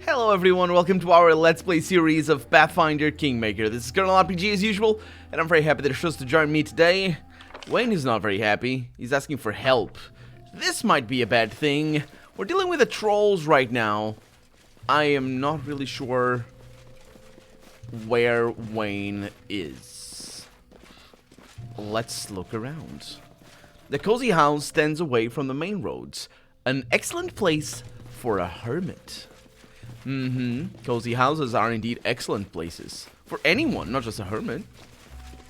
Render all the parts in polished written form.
Hello everyone, welcome to our Let's Play series of Pathfinder Kingmaker. This is Colonel RPG as usual, and I'm very happy that you're supposed to join me today. Wayne is not very happy. He's asking for help. This might be a bad thing. We're dealing with the trolls right now. I am not really sure where Wayne is. Let's look around. The cozy house stands away from the main roads. An excellent place for a hermit. Cozy houses are indeed excellent places. For anyone, not just a hermit.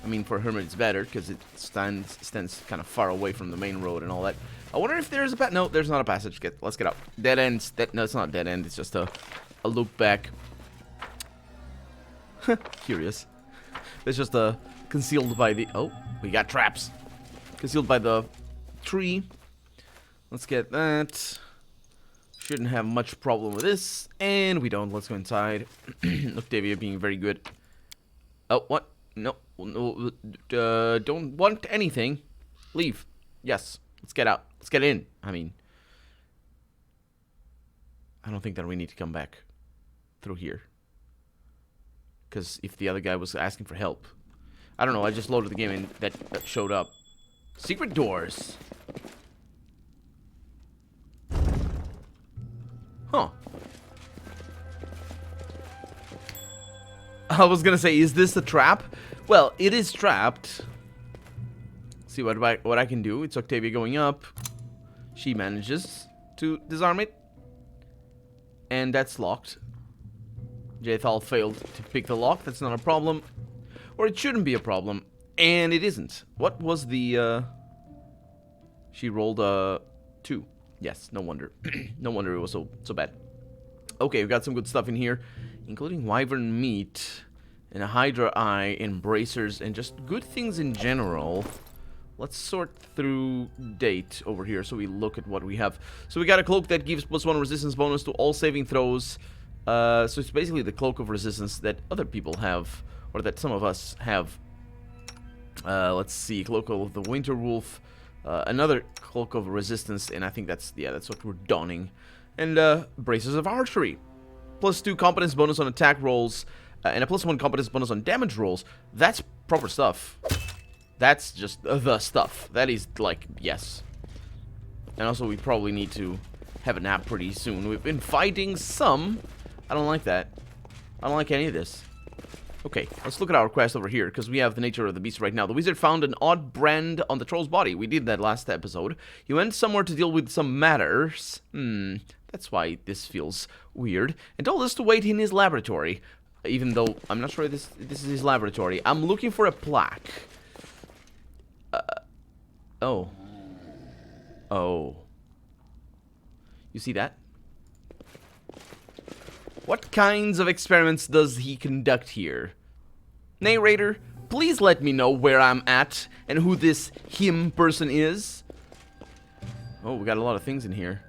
I mean, for a hermit it's better, because it stands kind of far away from the main road and all that. I wonder if there's a no, there's not a passage. Let's get up. Dead ends. No, it's not a dead end. It's just a loop back. Curious. It's just concealed by the... Oh, we got traps. Concealed by the tree. Let's get that. Shouldn't have much problem with this. And we don't. Let's go inside. Octavia being very good. Oh, what? No. Don't want anything. Leave. Yes. Let's get out. Let's get in. I mean, I don't think that we need to come back through here. Because if the other guy was asking for help. I don't know. I just loaded the game and that showed up. Secret doors. Huh. I was gonna say, is this a trap? Well, it is trapped. See what I can do. It's Octavia going up. She manages to disarm it. And that's locked. Jethal failed to pick the lock. That's not a problem. Or it shouldn't be a problem. And it isn't. What was the... She rolled a 2. Yes, no wonder. No wonder it was so bad. Okay, we've got some good stuff in here, including wyvern meat, and a hydra eye, and bracers, and just good things in general. Let's sort through date over here so we look at what we have. So we got a cloak that gives +1 resistance bonus to all saving throws. So it's basically the cloak of resistance that other people have, or that some of us have. Let's see, cloak of the winter wolf. Another cloak of resistance, and I think that's what we're donning. And braces of archery, +2 competence bonus on attack rolls, and a +1 competence bonus on damage rolls. That's proper stuff. That's just the stuff. That is like, yes. And also we probably need to have a nap pretty soon. We've been fighting some. I don't like that. I don't like any of this. Okay, let's look at our quest over here, because we have the nature of the beast right now. The wizard found an odd brand on the troll's body. We did that last episode. He went somewhere to deal with some matters. That's why this feels weird. And told us to wait in his laboratory. Even though I'm not sure this is his laboratory. I'm looking for a plaque. Oh. You see that? What kinds of experiments does he conduct here? Narrator, please let me know where I'm at and who this him person is. Oh, we got a lot of things in here.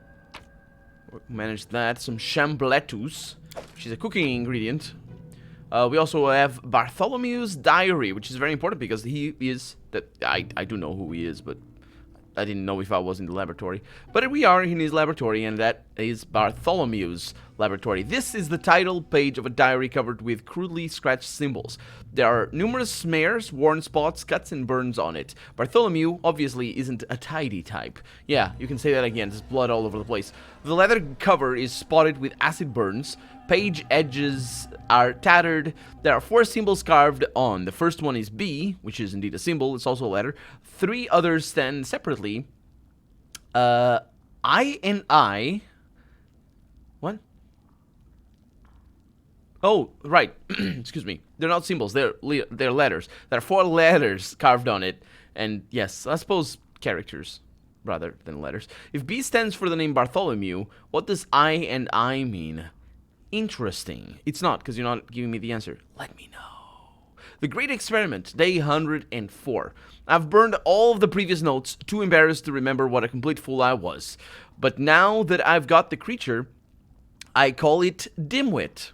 Managed that. Some chambletus, which is a cooking ingredient. We also have Bartholomew's diary, which is very important because he is... I do know who he is, but I didn't know if I was in the laboratory. But we are in his laboratory, and that is Bartholomew's laboratory. This is the title page of a diary covered with crudely scratched symbols. There are numerous smears, worn spots, cuts, and burns on it. Bartholomew obviously isn't a tidy type. Yeah, you can say that again. There's blood all over the place. The leather cover is spotted with acid burns. Page edges are tattered. There are 4 symbols carved on. The first one is B, which is indeed a symbol. It's also a letter. 3 others stand separately. I and I. What? Oh, right. Excuse me. They're not symbols. They're letters. There are 4 letters carved on it. And yes, I suppose characters rather than letters. If B stands for the name Bartholomew, what does I and I mean? Interesting. It's not, because you're not giving me the answer. Let me know. The Great Experiment, day 104. I've burned all of the previous notes, too embarrassed to remember what a complete fool I was. But now that I've got the creature, I call it Dimwit.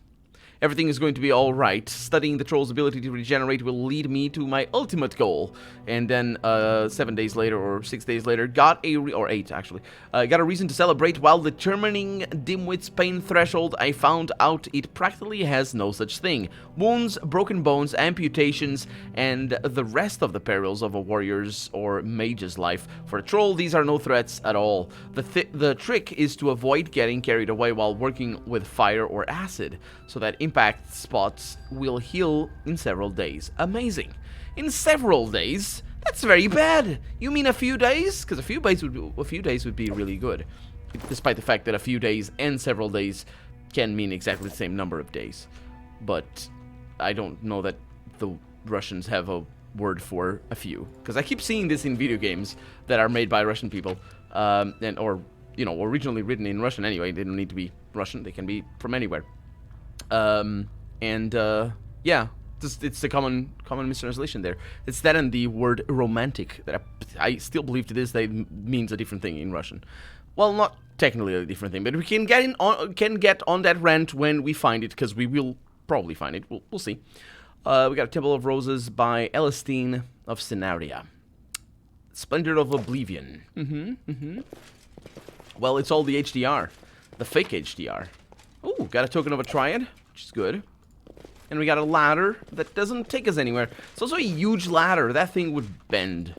Everything is going to be alright. Studying the troll's ability to regenerate will lead me to my ultimate goal. And then 7 days later, or 6 days later, or 8 actually, got a reason to celebrate. While determining Dimwit's pain threshold, I found out it practically has no such thing. Wounds, broken bones, amputations, and the rest of the perils of a warrior's or mage's life. For a troll, these are no threats at all. The trick is to avoid getting carried away while working with fire or acid, so that impact spots will heal in several days. Amazing. In several days? That's very bad. You mean a few days? Because a few days would be really good, despite the fact that a few days and several days can mean exactly the same number of days. But I don't know that the Russians have a word for a few, because I keep seeing this in video games that are made by Russian people, or you know, originally written in Russian anyway. They don't need to be Russian, they can be from anywhere. Yeah, it's a common mistranslation there. It's that and the word romantic that I still believe to this day means a different thing in Russian. Well, not technically a different thing, but we can get on that rant when we find it, because we will probably find it. We'll see. We got Temple of Roses by Elistine of Scenaria. Splendor of Oblivion. Well, it's all the HDR. The fake HDR. Ooh, got a token of a triad, which is good. And we got a ladder that doesn't take us anywhere. It's also a huge ladder. That thing would bend,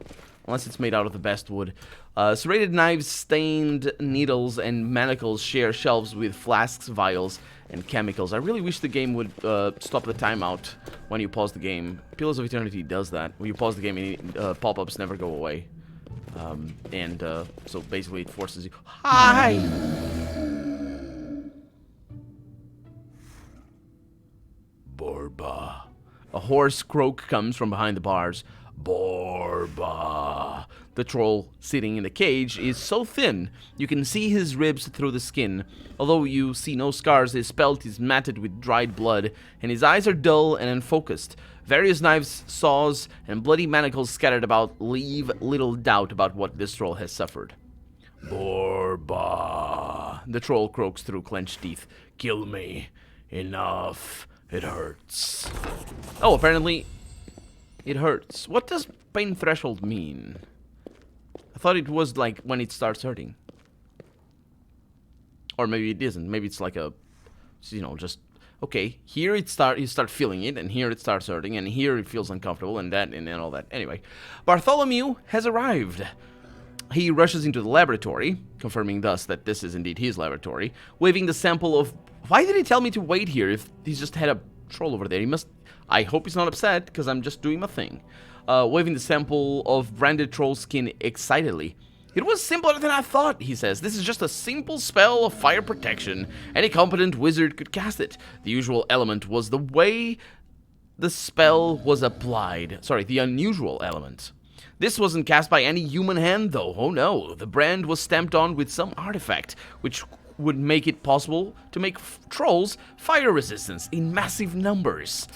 unless it's made out of the best wood. Serrated knives, stained needles, and manacles share shelves with flasks, vials, and chemicals. I really wish the game would stop the timeout when you pause the game. Pillars of Eternity does that. When you pause the game, pop-ups never go away. So basically it forces you... Hi! Borba. A hoarse croak comes from behind the bars. Borba. The troll sitting in the cage is so thin you can see his ribs through the skin. Although you see no scars, his pelt is matted with dried blood, and his eyes are dull and unfocused. Various knives, saws, and bloody manacles scattered about leave little doubt about what this troll has suffered. Borba. The troll croaks through clenched teeth. Kill me. Enough. It hurts. Oh, apparently it hurts. What does pain threshold mean? I thought it was like when it starts hurting. Or maybe it isn't. Maybe it's like a, you know, just, okay, here you start feeling it, and here it starts hurting, and here it feels uncomfortable, and that, and all that. Anyway, Bartholomew has arrived. He rushes into the laboratory, confirming thus that this is indeed his laboratory, waving the sample of... Why did he tell me to wait here if he's just had a troll over there? He must... I hope he's not upset, because I'm just doing my thing. Waving the sample of branded troll skin excitedly. It was simpler than I thought, he says. This is just a simple spell of fire protection. Any competent wizard could cast it. The usual element was the way the spell was applied. Sorry, the unusual element. This wasn't cast by any human hand, though. Oh no, the brand was stamped on with some artifact, which would make it possible to make trolls fire resistance in massive numbers.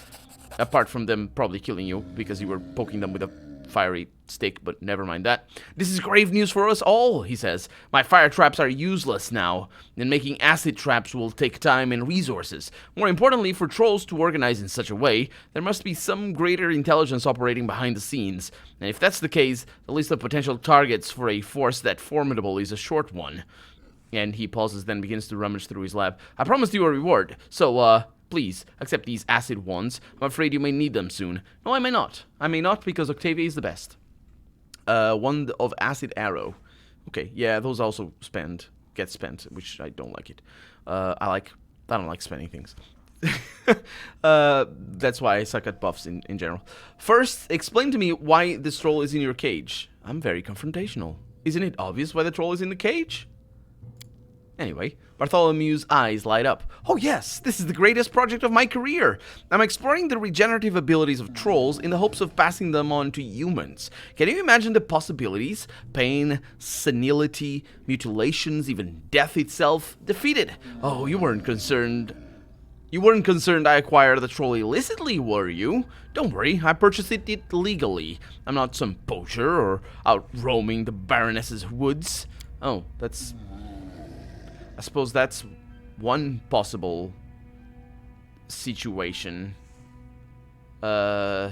Apart from them probably killing you because you were poking them with a fiery stick, but never mind that. This is grave news for us all, he says. My fire traps are useless now, and making acid traps will take time and resources. More importantly, for trolls to organize in such a way, there must be some greater intelligence operating behind the scenes. And if that's the case, the list of potential targets for a force that formidable is a short one. And he pauses, then begins to rummage through his lab. I promised you a reward, so, please, accept these acid wands. I'm afraid you may need them soon. No, I may not. I may not, because Octavia is the best. Wand of Acid Arrow. Okay, yeah, those also get spent, which I don't like it. I don't like spending things. That's why I suck at buffs in general. First, explain to me why this troll is in your cage. I'm very confrontational. Isn't it obvious why the troll is in the cage? Anyway, Bartholomew's eyes light up. Oh yes, this is the greatest project of my career. I'm exploring the regenerative abilities of trolls in the hopes of passing them on to humans. Can you imagine the possibilities? Pain, senility, mutilations, even death itself? Defeated. Oh, you weren't concerned I acquired the troll illicitly, were you? Don't worry, I purchased it legally. I'm not some poacher or out roaming the Baroness's woods. Oh, I suppose that's one possible situation. Yeah,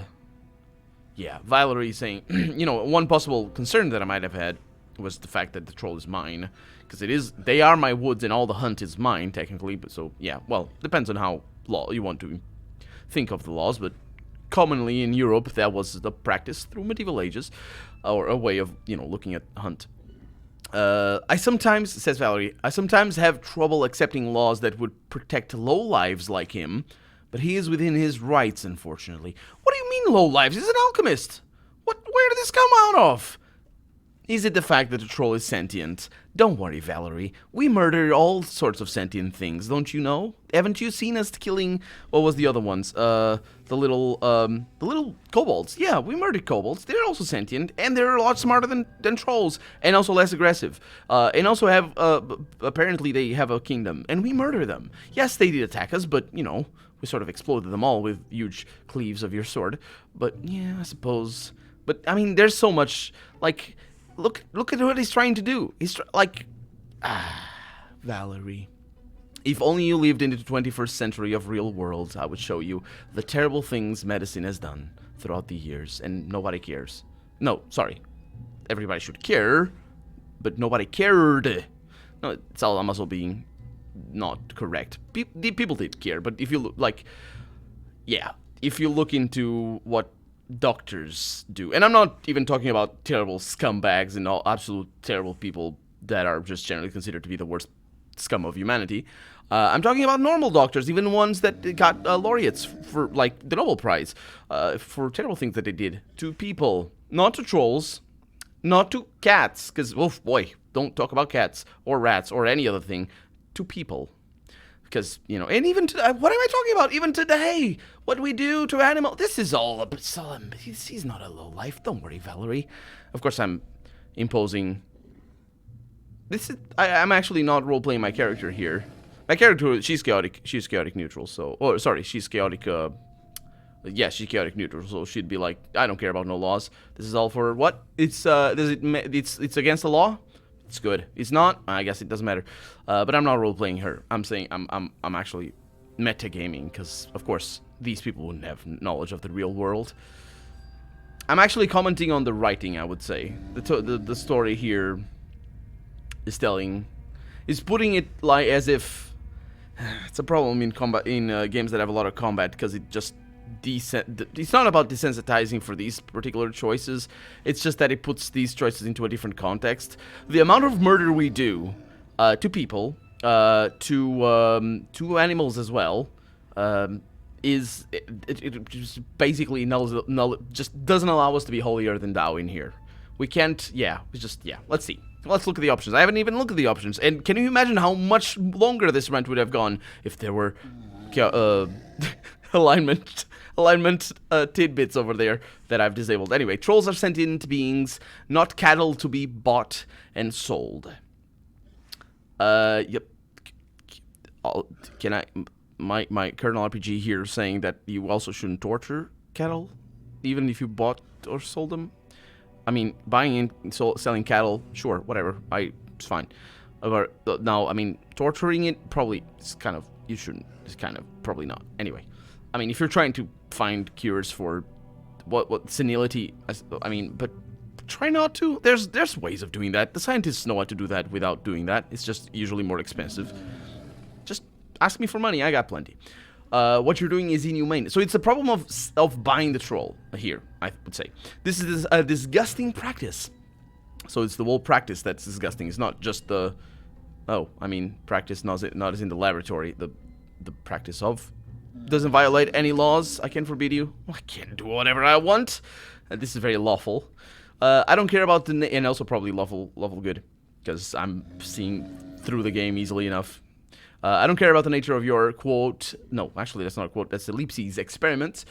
Valerie saying, you know, one possible concern that I might have had was the fact that the troll is mine, because they are my woods and all the hunt is mine technically. But so yeah, well, depends on how law you want to think of the laws, but commonly in Europe that was the practice through medieval ages, or a way of, you know, looking at hunt. I sometimes, says Valerie, I sometimes have trouble accepting laws that would protect lowlives like him, but he is within his rights, unfortunately. What do you mean lowlives? He's an alchemist. Where did this come out of? Is it the fact that the troll is sentient? Don't worry, Valerie. We murder all sorts of sentient things, don't you know? Haven't you seen us killing, what was the other ones? The little kobolds. Yeah, we murdered kobolds. They're also sentient, and they're a lot smarter than trolls, and also less aggressive. And also have, apparently they have a kingdom, and we murder them. Yes, they did attack us, but, you know, we sort of exploded them all with huge cleaves of your sword. But, yeah, I suppose. But, I mean, there's so much, like... Look at what he's trying to do. He's Valerie. If only you lived in the 21st century of real world, I would show you the terrible things medicine has done throughout the years, and nobody cares. No, sorry. Everybody should care, but nobody cared. No, it's all I'm also being not correct. People did care, but if you look, like, yeah, if you look into what doctors do, and I'm not even talking about terrible scumbags and all absolute terrible people that are just generally considered to be the worst scum of humanity. I'm talking about normal doctors, even ones that got laureates for, like, the Nobel Prize, for terrible things that they did to people, not to trolls, not to cats, because, oh boy, don't talk about cats or rats or any other thing, to people. Because, you know, and even what am I talking about? Even today, what we do to animals, this is all he's not a lowlife. Don't worry, Valerie. Of course, I'm imposing. I'm actually not role-playing my character here. My character, she's chaotic neutral, so, or sorry, she's chaotic, yeah, she's chaotic neutral, so she'd be like, I don't care about no laws. This is all for what? It's against the law? It's good. It's not. I guess it doesn't matter. But I'm not role-playing her. I'm saying I'm actually metagaming, because of course these people wouldn't have knowledge of the real world. I'm actually commenting on the writing. I would say the story here is putting it like as if it's a problem in combat games that have a lot of combat, because it just it's not about desensitizing for these particular choices. It's just that it puts these choices into a different context. The amount of murder we do to people, to animals as well, is it just basically just doesn't allow us to be holier than thou in here. We can't. Yeah, let's see. Let's look at the options. I haven't even looked at the options. And can you imagine how much longer this rant would have gone if there were alignment tidbits over there that I've disabled. Anyway, trolls are sentient beings, not cattle to be bought and sold. Yep. Can I... My kernel RPG here saying that you also shouldn't torture cattle, even if you bought or sold them. I mean, buying and selling cattle, sure, whatever. It's fine. Now, I mean, torturing it, probably, it's kind of... You shouldn't. It's kind of... Probably not. Anyway. I mean, if you're trying to find cures for what senility, I mean, but try not to. There's ways of doing that. The scientists know how to do that without doing that. It's just usually more expensive. Just ask me for money. I got plenty. What you're doing is inhumane. So it's a problem of buying the troll here, I would say. This is a disgusting practice. So it's the whole practice that's disgusting. It's not just the... Oh, I mean, practice not as in the laboratory. The practice of... Doesn't violate any laws. I can forbid you. I can do whatever I want. This is very lawful. I don't care about the... And also probably lawful good. Because I'm seeing through the game easily enough. I don't care about the nature of your quote... No, actually that's not a quote. That's Ellipses experiment.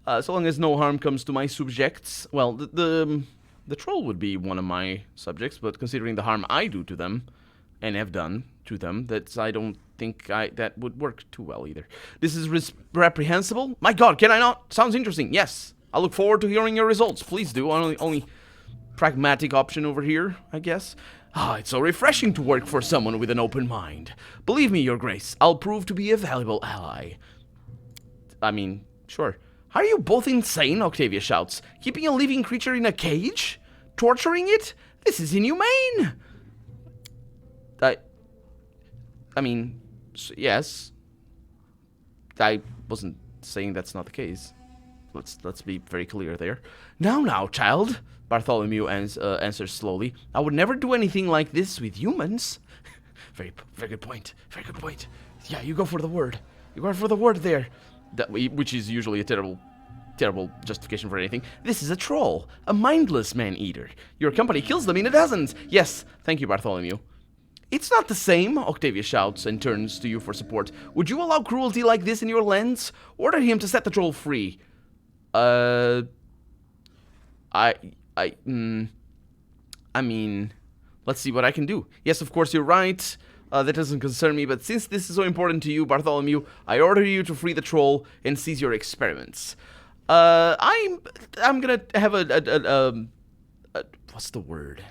So long as no harm comes to my subjects. Well, the troll would be one of my subjects. But considering the harm I do to them... And have done to them, I don't think that would work too well either. This is reprehensible? My god, can I not? Sounds interesting. Yes. I look forward to hearing your results. Please do. Only pragmatic option over here, I guess. It's so refreshing to work for someone with an open mind. Believe me, Your Grace, I'll prove to be a valuable ally. I mean, sure. Are you both insane? Octavia shouts. Keeping a living creature in a cage? Torturing it? This is inhumane! I mean, yes. I wasn't saying that's not the case. Let's be very clear there. Now, child, Bartholomew answers slowly. I would never do anything like this with humans. Very good point. Very good point. Yeah, you go for the word. You go for the word there. Which is usually a terrible justification for anything. This is a troll, a mindless man-eater. Your company kills them in a dozens. Yes, thank you, Bartholomew. It's not the same, Octavia shouts and turns to you for support. Would you allow cruelty like this in your lens? Order him to set the troll free. I mean, let's see what I can do. Yes, of course, you're right. That doesn't concern me, but since this is so important to you, Bartholomew, I order you to free the troll and cease your experiments. I'm gonna have a what's the word?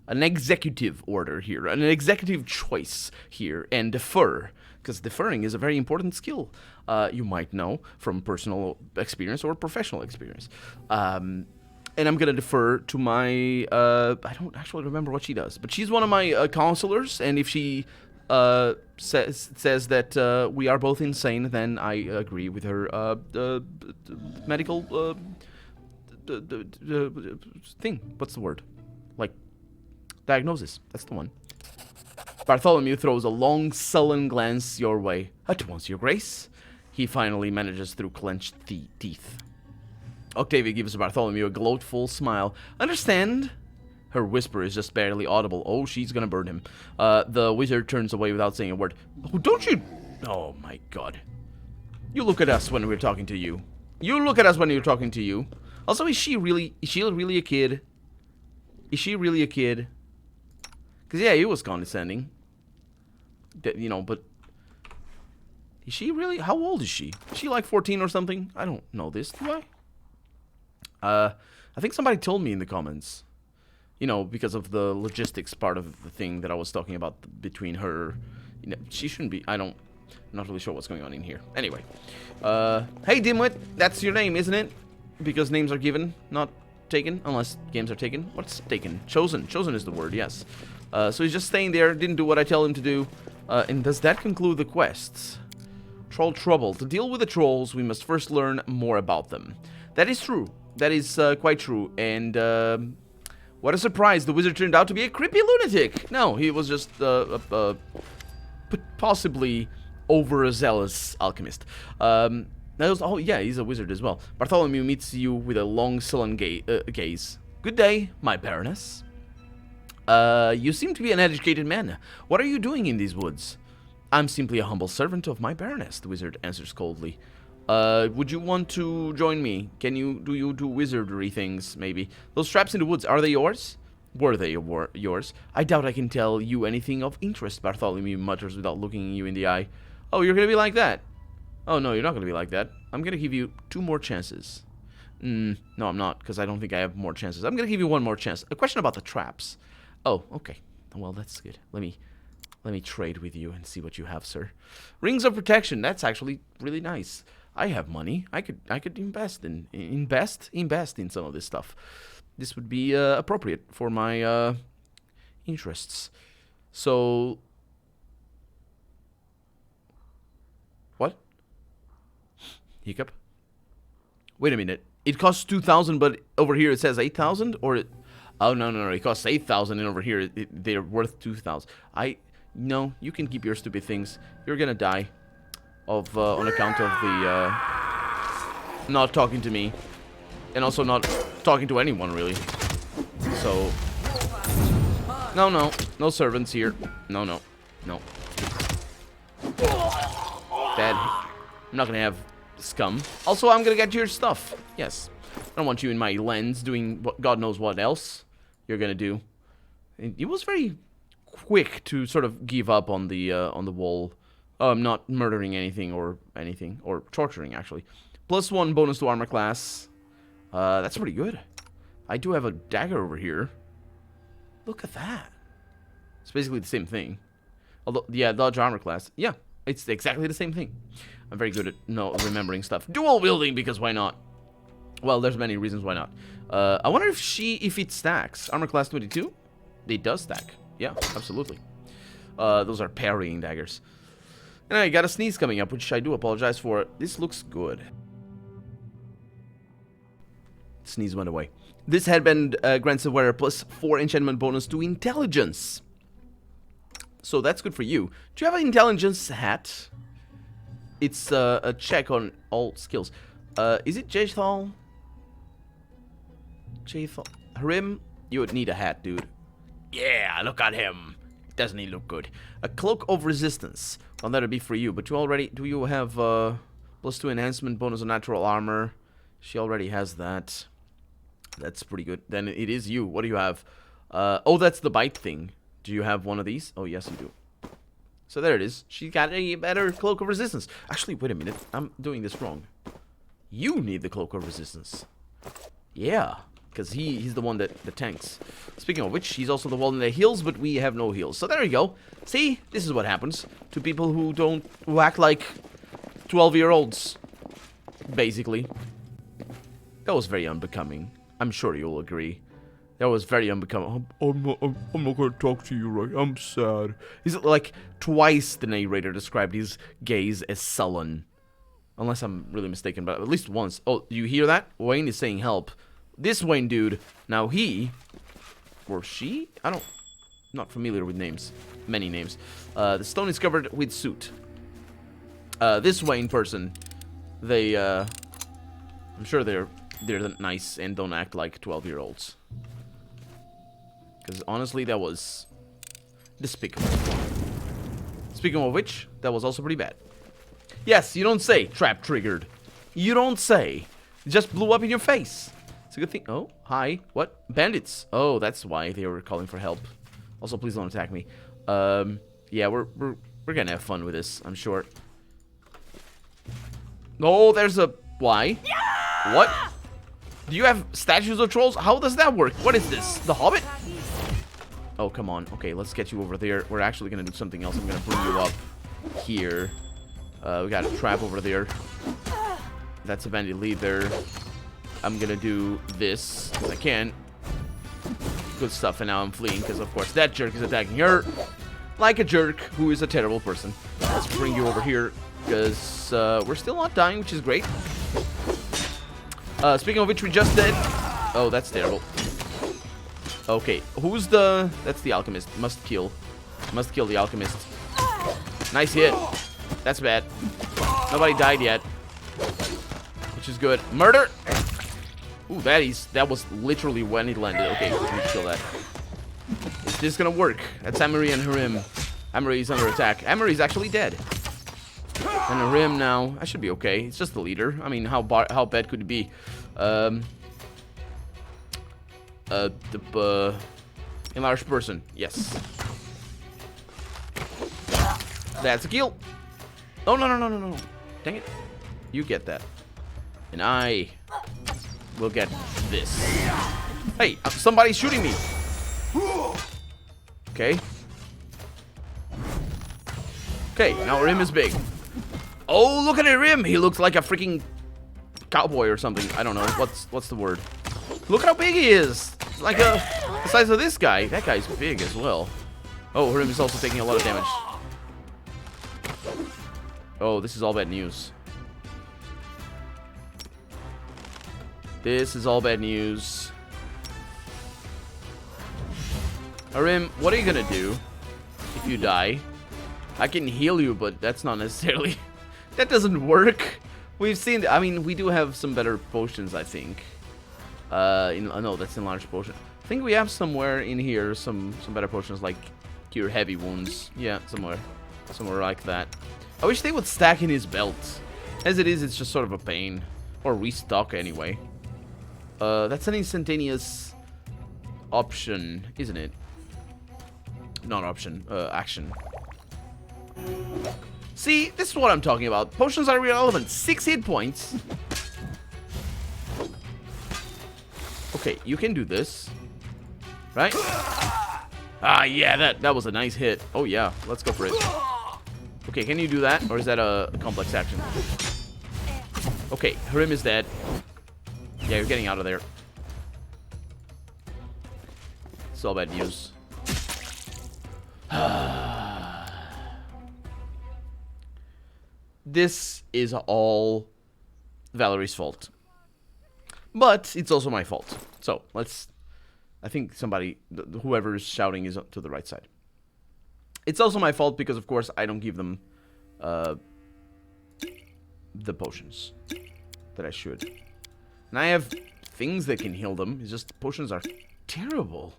An executive order here, an executive choice here, and defer, because deferring is a very important skill, you might know from personal experience or professional experience. And I'm going to defer to my, I don't actually remember what she does, but she's one of my counselors, and if she says that we are both insane, then I agree with her medical thing. What's the word? Like, diagnosis. That's the one. Bartholomew throws a long, sullen glance your way. At once, your grace. He finally manages through clenched teeth. Octavia gives Bartholomew a gloatful smile. Understand? Her whisper is just barely audible. Oh, she's gonna burn him. The wizard turns away without saying a word. Oh, don't you... Oh, my God. You look at us when we're talking to you. You look at us when you're talking to you. Also, is she really a kid? Is she really a kid? Because, yeah, he was condescending. You know, but... Is she really... How old is she? Is she like 14 or something? I don't know this, do I? I think somebody told me in the comments. You know, because of the logistics part of the thing that I was talking about between her... You know, she shouldn't be... I'm not really sure what's going on in here. Anyway. Hey, Dimwit. That's your name, isn't it? Because names are given, not taken. Unless games are taken. What's taken? Chosen. Chosen is the word, yes. So he's just staying there, didn't do what I tell him to do. And does that conclude the quests? Troll trouble. To deal with the trolls, we must first learn more about them. That is true. That is quite true. And what a surprise. The wizard turned out to be a creepy lunatic. No, he was just possibly overzealous alchemist. Oh, yeah, he's a wizard as well. Bartholomew meets you with a long, sullen gaze. Good day, my baroness. You seem to be an educated man. What are you doing in these woods? I'm simply a humble servant of my baroness, the wizard answers coldly. Would you want to join me? Do you do wizardry things, maybe? Those traps in the woods, are they yours? Were they yours? I doubt I can tell you anything of interest, Bartholomew mutters without looking you in the eye. Oh, you're gonna be like that? Oh, no, you're not gonna be like that. I'm gonna give you 2 more chances. No, I'm not, because I don't think I have more chances. I'm gonna give you 1 more chance. A question about the traps. Oh, okay. Well, that's good. Let me trade with you and see what you have, sir. Rings of protection. That's actually really nice. I have money. I could invest in some of this stuff. This would be appropriate for my interests. So, what? Hiccup. Wait a minute. It costs 2,000, but over here it says 8,000, or it? Oh no! It costs 8,000, and over here they're worth 2,000. No, you can keep your stupid things. You're gonna die of on account of the not talking to me, and also not talking to anyone really. So no servants here. No. Bad. I'm not gonna have scum. Also, I'm gonna get your stuff. Yes, I don't want you in my lens doing what God knows what else you're gonna do. It was very quick to sort of give up on the wall. I'm not murdering anything or torturing actually. +1 bonus to armor class. That's pretty good. I do have a dagger over here. Look at that. It's basically the same thing. Although, yeah, dodge armor class. Yeah, It's exactly the same thing. I'm very good at remembering stuff. Dual wielding, because why not? Well, there's many reasons why not. I wonder if it stacks. Armor class 22? It does stack. Yeah, absolutely. Those are parrying daggers. And I got a sneeze coming up, which I do apologize for. This looks good. Sneeze went away. This headband grants the wearer +4 enchantment bonus to intelligence. So that's good for you. Do you have an intelligence hat? It's a check on all skills. Is it Jethal? Harim? You would need a hat, dude. Yeah, look at him. Doesn't he look good? A cloak of resistance. Well, that'll be for you. But do you have +2 enhancement bonus on natural armor? She already has that. That's pretty good. Then it is you. What do you have? Oh, that's the bite thing. Do you have one of these? Oh, yes, you do. So there it is. She got a better cloak of resistance. Actually, wait a minute. I'm doing this wrong. You need the cloak of resistance. Yeah, because he's the one that tanks. Speaking of which, he's also the one that heals, but we have no heals. So there you go. See, this is what happens to people who act like 12-year-olds, basically. That was very unbecoming. I'm sure you'll agree. That was very unbecoming. I'm not going to talk to you, right? I'm sad. He's like twice the narrator described his gaze as sullen. Unless I'm really mistaken, but at least once. Oh, you hear that? Wayne is saying help. This Wayne dude, now he, or she? I'm not familiar with names. Many names. The stone is covered with soot. This Wayne person, they, I'm sure they're nice and don't act like 12-year-olds. Because honestly, that was despicable. Speaking of which, that was also pretty bad. Yes, you don't say. Trap triggered. You don't say. It just blew up in your face. It's a good thing. Oh, hi. What? Bandits. Oh, that's why they were calling for help. Also, please don't attack me. Yeah, we're gonna have fun with this, I'm sure. No, there's a... Why? Yeah! What? Do you have statues of trolls? How does that work? What is this? The Hobbit? Oh, come on. Okay, let's get you over there. We're actually gonna do something else. I'm gonna bring you up here. We got a trap over there. That's a bandit leader. I'm gonna do this, because I can. Good stuff, and now I'm fleeing, because of course that jerk is attacking her. Like a jerk, who is a terrible person. Let's bring you over here, because we're still not dying, which is great. Speaking of which, we just did... Oh, that's terrible. Okay, who's the... That's the alchemist. Must kill. Must kill the alchemist. Nice hit. That's bad. Nobody died yet. Which is good. Murder! Ooh, that was literally when it landed. Okay, we need to kill that. Is this gonna work? That's Amory and Harim. Amory is under attack. Amory is actually dead. And Harim now. I should be okay. It's just the leader. I mean, how bad could it be? Enlarged person. Yes. That's a kill. Oh, no. Dang it. You get that. And I will get this. Hey, somebody's shooting me. Okay. Okay, now Rim is big. Oh, look at Rim. He looks like a freaking cowboy or something. I don't know. What's the word? Look how big he is. It's like the size of this guy. That guy's big as well. Oh, Rim is also taking a lot of damage. Oh, this is all bad news. This is all bad news. Harim, what are you gonna do if you die? I can heal you, but that's not necessarily... That doesn't work. We've seen... I mean, we do have some better potions, I think. No, that's enlarged potion. I think we have somewhere in here some better potions, like cure heavy wounds. Yeah, somewhere like that. I wish they would stack in his belt. As it is, it's just sort of a pain. Or restock anyway. That's an instantaneous option, isn't it? Not option, action. See, this is what I'm talking about. Potions are irrelevant. 6 hit points. Okay, you can do this. Right? Ah, yeah, that was a nice hit. Oh, yeah, let's go for it. Okay, can you do that? Or is that a complex action? Okay, Harim is dead. Yeah, you're getting out of there. It's all bad news. This is all Valerie's fault. But it's also my fault. So, let's... I think somebody... Whoever is shouting is to the right side. It's also my fault because, of course, I don't give them... the potions that I should. And I have things that can heal them. It's just potions are terrible.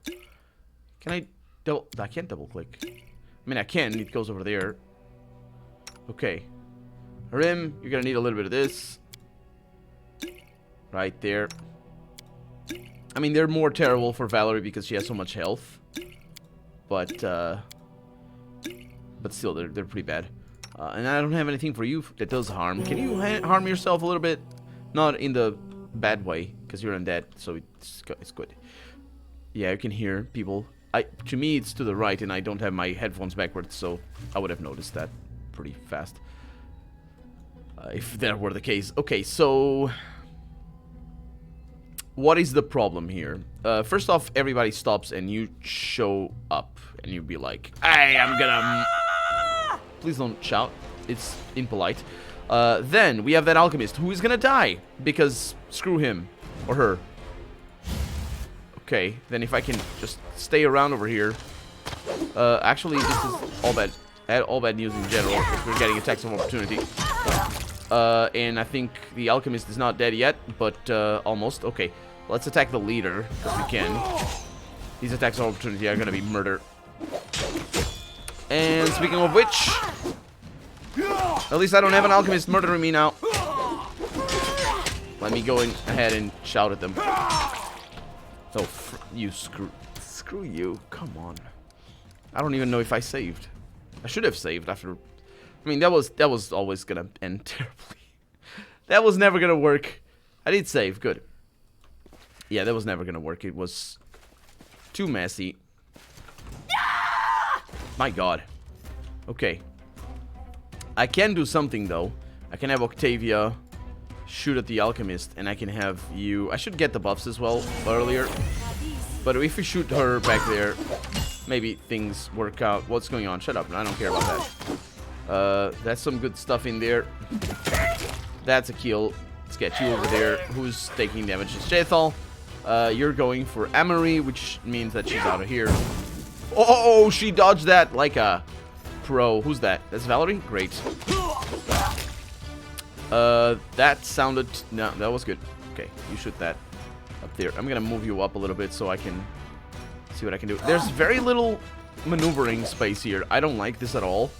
Can I double... I can't double click. I mean, I can. It goes over there. Okay. Harim, you're gonna need a little bit of this. Right there. I mean, they're more terrible for Valerie because she has so much health. But still, they're pretty bad. And I don't have anything for you that does harm. Can you harm yourself a little bit? Not in the bad way, because you're undead, so it's good. Yeah, you can hear people. To me, it's to the right, and I don't have my headphones backwards, so I would have noticed that pretty fast. If that were the case. Okay, so... What is the problem here? First off, everybody stops and you show up. And you be like, hey, I'm gonna... Please don't shout. It's impolite. Then we have that alchemist who is gonna die. Because screw him. Or her. Okay, then if I can just stay around over here. Actually, this is all bad news in general. Because we're getting attacks of opportunity. And I think the alchemist is not dead yet. But almost. Okay, let's attack the leader. Because we can. These attacks of opportunity are gonna be murder. And speaking of which, at least I don't have an alchemist murdering me now. Let me go ahead and shout at them. Oh, you screw you. Come on. I don't even know if I saved. I should have saved after. I mean, that was always gonna end terribly. That was never gonna work. I did save. Good. Yeah, that was never gonna work. It was too messy. My god. Okay. I can do something, though. I can have Octavia shoot at the alchemist, and I can have you... I should get the buffs as well earlier. But if we shoot her back there, maybe things work out. What's going on? Shut up. I don't care about that. That's some good stuff in there. That's a kill. Let's get you over there. Who's taking damage? It's Jethal. You're going for Amory, which means that she's out of here. Oh, she dodged that like a pro. Who's that? That's Valerie? Great. That sounded... No, that was good. Okay, you shoot that up there. I'm gonna move you up a little bit so I can see what I can do. There's very little maneuvering space here. I don't like this at all.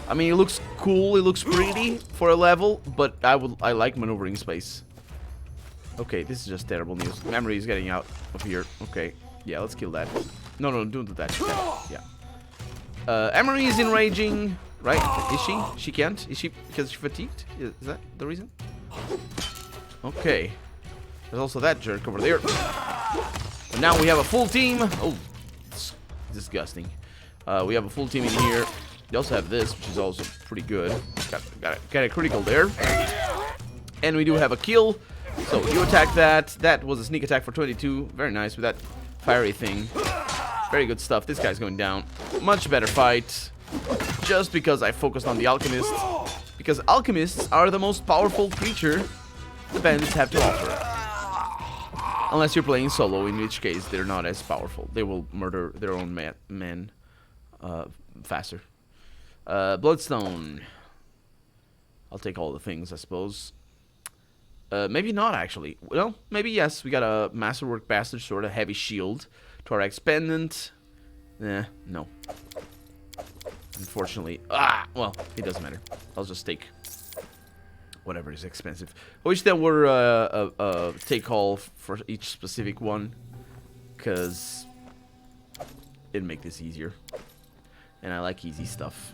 I mean, it looks cool. It looks pretty for a level, but I like maneuvering space. Okay, this is just terrible news. Memory is getting out of here. Okay, yeah, let's kill that. No, don't do that. She can't. Yeah. Emery is enraging, right? Is she? She can't? Is she because she's fatigued? Is that the reason? Okay. There's also that jerk over there. But now we have a full team. Oh, it's disgusting. We have a full team in here. We also have this, which is also pretty good. Got a critical there. And we do have a kill. So you attack that. That was a sneak attack for 22. Very nice with that fiery thing. Very good stuff. This guy's going down. Much better fight. Just because I focused on the alchemist. Because alchemists are the most powerful creature the bandits have to offer. Unless you're playing solo, in which case they're not as powerful. They will murder their own men faster. Bloodstone. I'll take all the things, I suppose. Maybe not, actually. Well, maybe yes. We got a Masterwork Bastard Sword, a Heavy Shield, Thorax Pendant. No. Unfortunately. Well, it doesn't matter. I'll just take whatever is expensive. I wish there were a take-all for each specific one, because it'd make this easier. And I like easy stuff.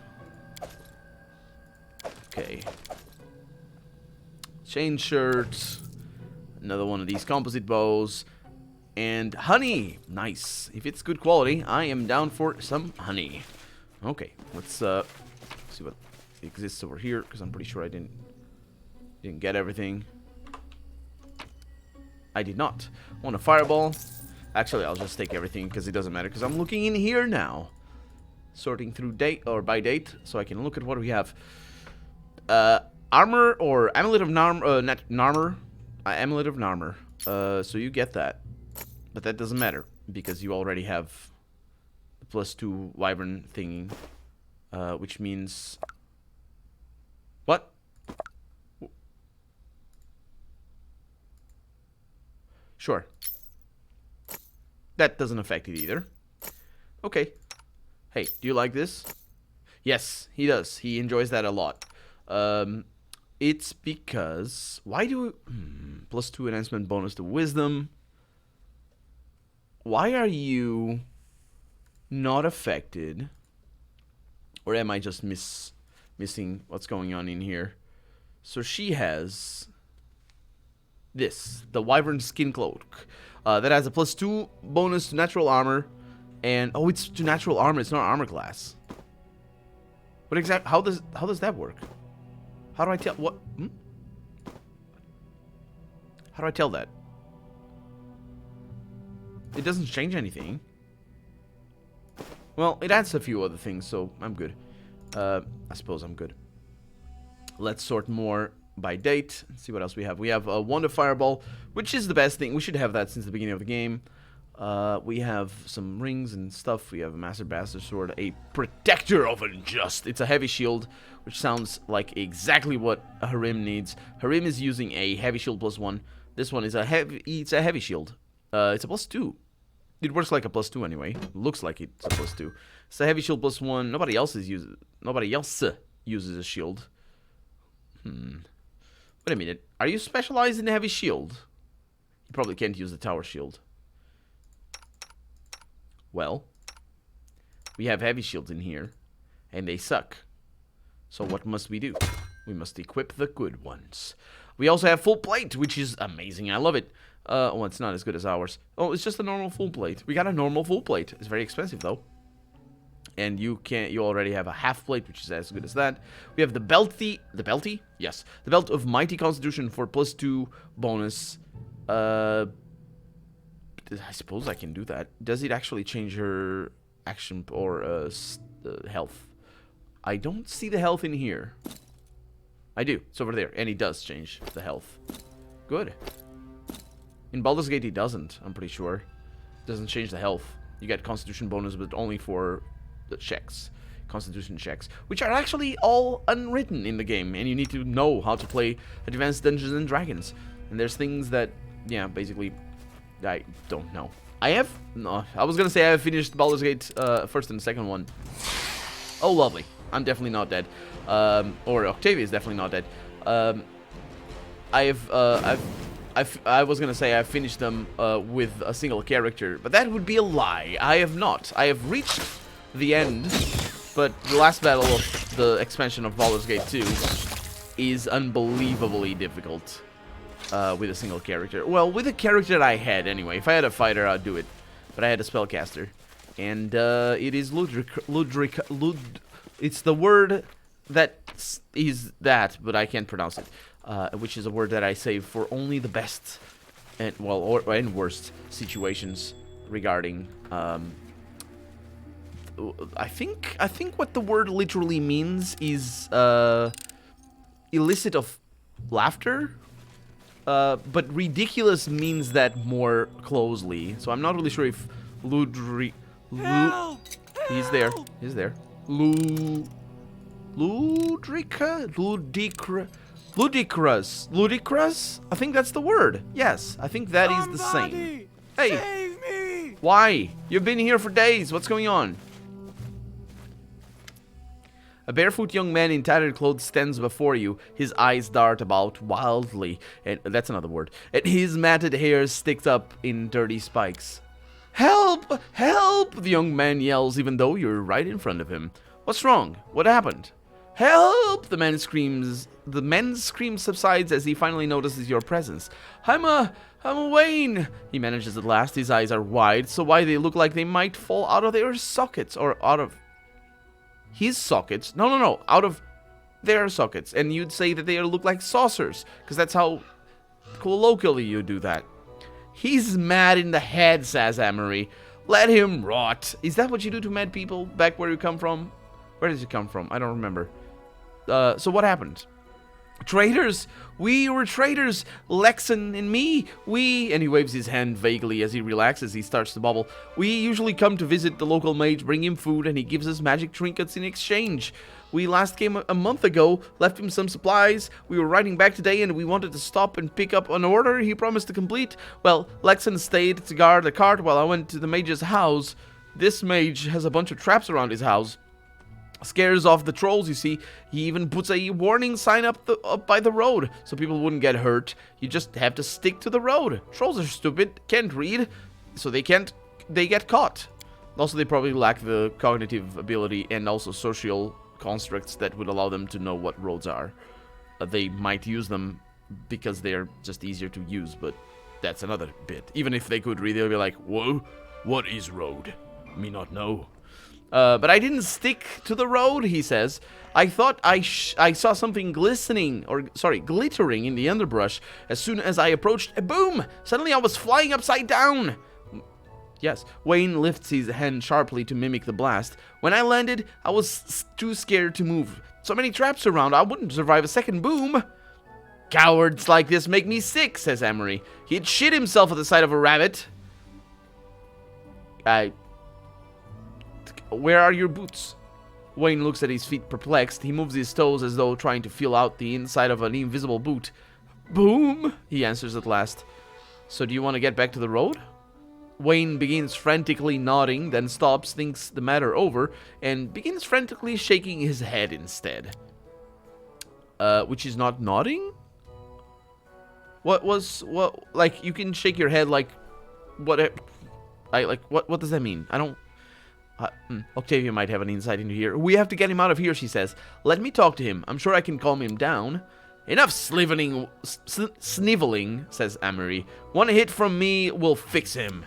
Okay. Chain shirt. Another one of these composite bows. And honey. Nice. If it's good quality, I am down for some honey. Okay. Let's see what exists over here, because I'm pretty sure I didn't get everything. I did not. I want a fireball. Actually, I'll just take everything because it doesn't matter, because I'm looking in here now. Sorting through date or by date, so I can look at what we have. Armor or Amulet of Narmer. Amulet of Narmer. So you get that. But that doesn't matter, because you already have the +2 wyvern thingy. Which means... What? Sure. That doesn't affect it either. Okay. Hey, do you like this? Yes, he does. He enjoys that a lot. It's because... Why do we... +2 enhancement bonus to wisdom. Why are you not affected? Or am I just missing what's going on in here? So she has... this. The Wyvern Skin Cloak. That has a +2 bonus to natural armor. And oh, it's to natural armor. It's not armor class. What exact? How does that work? How do I tell what? How do I tell that? It doesn't change anything. Well, it adds a few other things, so I'm good. I suppose I'm good. Let's sort more by date. Let's see what else we have. We have a Wand of Fireball, which is the best thing. We should have that since the beginning of the game. We have some rings and stuff. We have a Master Bastard Sword, a Protector of Unjust. It's a heavy shield, which sounds like exactly what a Harim needs. Harim is using a heavy shield +1. This one is a heavy. It's a heavy shield. It's a +2. It works like a +2 anyway. Looks like it's a +2. It's a heavy shield +1. Nobody else uses a shield. Wait a minute. Are you specialized in heavy shield? You probably can't use the tower shield. Well, we have heavy shields in here, and they suck. So what must we do? We must equip the good ones. We also have full plate, which is amazing. I love it. Well, it's not as good as ours. Oh, it's just a normal full plate. We got a normal full plate. It's very expensive, though. And you already have a half plate, which is as good as that. We have the belty? Yes. The Belt of Mighty Constitution for +2 bonus. I suppose I can do that. Does it actually change her action or health? I don't see the health in here. I do. It's over there. And it does change the health. Good. In Baldur's Gate, it doesn't, I'm pretty sure. It doesn't change the health. You get Constitution bonus, but only for the checks. Constitution checks. Which are actually all unwritten in the game. And you need to know how to play Advanced Dungeons and Dragons. And there's things that, yeah, basically... I don't know. I was gonna say I have finished Baldur's Gate first and second one. Oh, lovely. I'm definitely not dead. Or Octavia is definitely not dead. I was gonna say I've finished them with a single character, but that would be a lie. I have not. I have reached the end, but the last battle of the expansion of Baldur's Gate 2 is unbelievably difficult. With a single character. Well, with a character that I had, anyway. If I had a fighter, I'd do it. But I had a spellcaster. And, it is it's the word that is that, but I can't pronounce it. Which is a word that I save for only the best and, well, and worst situations regarding, I think what the word literally means is, illicit of laughter. But ridiculous means that more closely. So I'm not really sure if Ludicrous. He's there. Ludicrous? I think that's the word. Yes, I think that is the same. Hey, save me! Why? You've been here for days. What's going on? A barefoot young man in tattered clothes stands before you. His eyes dart about wildly. And that's another word. And his matted hair sticks up in dirty spikes. Help! Help! The young man yells even though you're right in front of him. What's wrong? What happened? Help! The man screams. The man's scream subsides as he finally notices your presence. I'm a Wayne! He manages at last. His eyes are wide, so wide they look like they might fall out of their sockets. Or out of... his sockets. No. Out of their sockets, and you'd say that they look like saucers, because that's how colloquially you do that. He's mad in the head, says Amory. Let him rot. Is that what you do to mad people back where you come from? Where does it come from? I don't remember. So what happened? Traitors! We were traitors! Lexan and me! And he waves his hand vaguely as he relaxes. He starts to bubble. We usually come to visit the local mage, bring him food, and he gives us magic trinkets in exchange. We last came a month ago, left him some supplies. We were riding back today and we wanted to stop and pick up an order he promised to complete. Well, Lexan stayed to guard the cart while I went to the mage's house. This mage has a bunch of traps around his house. Scares off the trolls, you see. He even puts a warning sign up by the road so people wouldn't get hurt. You just have to stick to the road. Trolls are stupid, can't read, so they get caught. Also, they probably lack the cognitive ability and also social constructs that would allow them to know what roads are. They might use them because they're just easier to use, but that's another bit. Even if they could read, they'll be like, whoa, what is road? Me not know. But I didn't stick to the road, he says. I thought I saw something glittering in the underbrush. As soon as I approached, boom! Suddenly I was flying upside down. Yes, Wayne lifts his hand sharply to mimic the blast. When I landed, I was too scared to move. So many traps around, I wouldn't survive a second boom. Cowards like this make me sick, says Amory. He'd shit himself at the sight of a rabbit. Where are your boots? Wayne looks at his feet perplexed. He moves his toes as though trying to feel out the inside of an invisible boot. Boom, he answers at last. So do you want to get back to the road? Wayne begins frantically nodding, then stops, thinks the matter over, and begins frantically shaking his head instead. Which is not nodding? What, like, you can shake your head like, what does that mean? I don't... Octavia might have an insight into here. We have to get him out of here, she says. Let me talk to him. I'm sure I can calm him down. Enough sniveling, says Amory. One hit from me will fix him.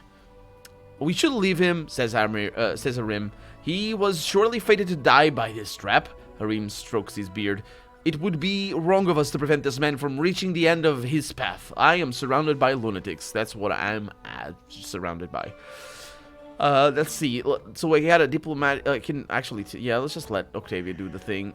We should leave him, says Harim. He was surely fated to die by this trap. Harim strokes his beard. It would be wrong of us to prevent this man from reaching the end of his path. I am surrounded by lunatics. That's what I'm surrounded by. Let's see. So we had a diplomat. Yeah, let's just let Octavia do the thing.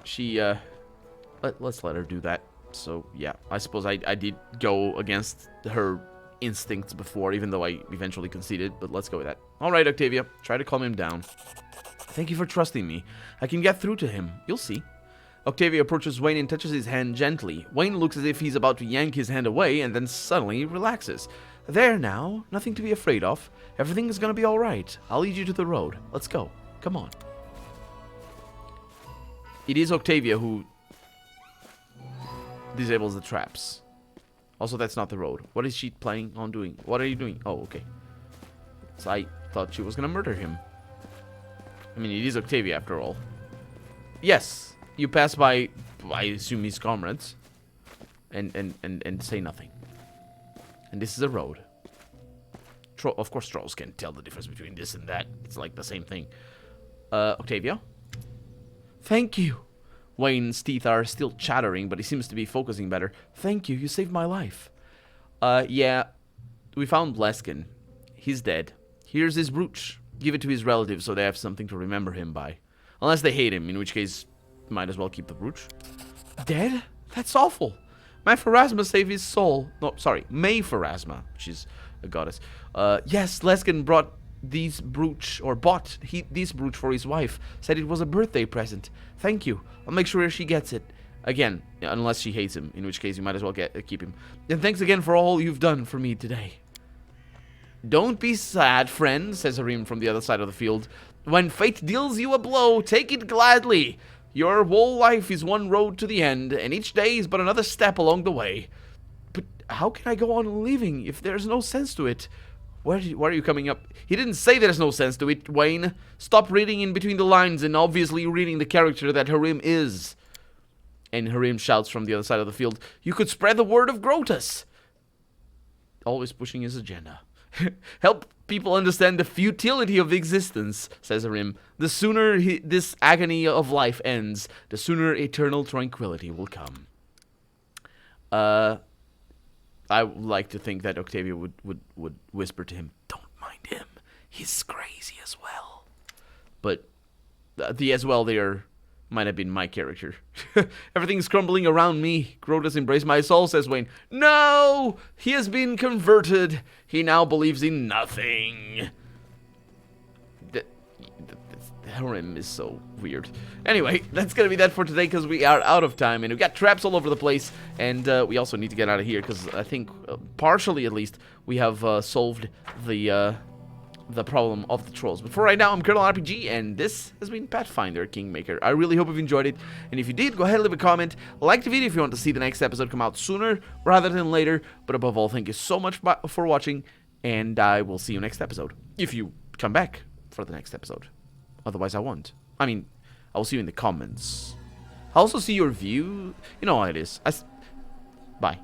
Let's let her do that. So yeah, I suppose I did go against her instincts before, even though I eventually conceded. But let's go with that. All right, Octavia, try to calm him down. Thank you for trusting me. I can get through to him. You'll see. Octavia approaches Wayne and touches his hand gently. Wayne looks as if he's about to yank his hand away, and then suddenly relaxes. There now, nothing to be afraid of. Everything is gonna be alright. I'll lead you to the road. Let's go. Come on. It is Octavia who disables the traps. Also, that's not the road. What is she planning on doing? What are you doing? Oh, okay. So I thought she was gonna murder him. I mean, it is Octavia after all. Yes, you pass by, I assume, his comrades, and say nothing. And this is a road. Of course, trolls can tell the difference between this and that. It's like the same thing. Octavia? Thank you. Wayne's teeth are still chattering, but he seems to be focusing better. Thank you. You saved my life. Yeah. We found Leskin. He's dead. Here's his brooch. Give it to his relatives so they have something to remember him by. Unless they hate him, in which case, might as well keep the brooch. Dead? That's awful. May Pharasma save his soul. No, sorry. May Pharasma. She's a goddess. Yes, Leskin brought these brooch, or bought this brooch for his wife. Said it was a birthday present. Thank you. I'll make sure she gets it. Again, unless she hates him, in which case you might as well keep him. And thanks again for all you've done for me today. Don't be sad, friend, says Harim from the other side of the field. When fate deals you a blow, take it gladly. Your whole life is one road to the end, and each day is but another step along the way. But how can I go on living if there's no sense to it? Why are you coming up? He didn't say there's no sense to it, Wayne. Stop reading in between the lines and obviously reading the character that Harim is. And Harim shouts from the other side of the field, you could spread the word of Grotus. Always pushing his agenda. Help people understand the futility of existence, says Arim, the sooner this agony of life ends, the sooner eternal tranquility will come. I would like to think that Octavia would whisper to him, don't mind him, he's crazy as well. But the as well there might have been my character. Everything's crumbling around me. Grotus embraced my soul, says Wayne. No! He has been converted. He now believes in nothing. The Harem is so weird. Anyway, that's going to be that for today because we are out of time. And we've got traps all over the place. And we also need to get out of here because I think, partially at least, we have solved the problem of the trolls. But for right now, I'm Colonel RPG, and this has been Pathfinder Kingmaker. I really hope you've enjoyed it, and if you did, go ahead and leave a comment, like the video if you want to see the next episode come out sooner rather than later, but above all, thank you so much for watching, and I will see you next episode, if you come back for the next episode. Otherwise, I won't. I mean, I will see you in the comments. I'll also see your view. You know how it is. Bye.